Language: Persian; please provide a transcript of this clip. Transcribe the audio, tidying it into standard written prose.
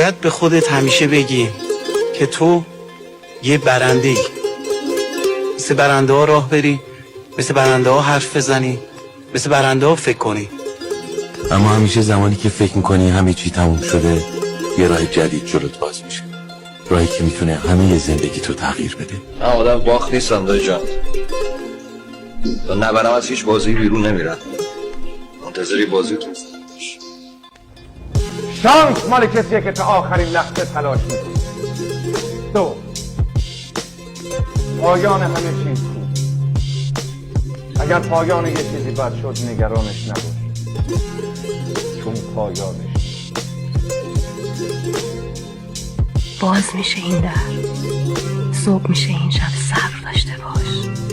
باید به خودت همیشه بگی که تو یه برنده ای، مثل برنده ها راه بری، مثل برنده ها حرف بزنی، مثل برنده ها فکر کنی. اما همیشه زمانی که فکر میکنی همه چی تموم شده، یه راه جدید جلوت باز میشه، راهی که میتونه همه زندگی تو تغییر بده. من آدم باخت نیستم دایی جان، تا نبرم از هیچ بازی بیرون نمیرم، منتظری بازی تو. شانس مال کسیه که تا آخرین لحظه تلاش میکنه. دو، پایان همه چیز خوب. اگر پایان یه چیزی بد شد نگرانش نباش، چون پایانش باز میشه این در، صبح میشه این شب، صبر داشته باش.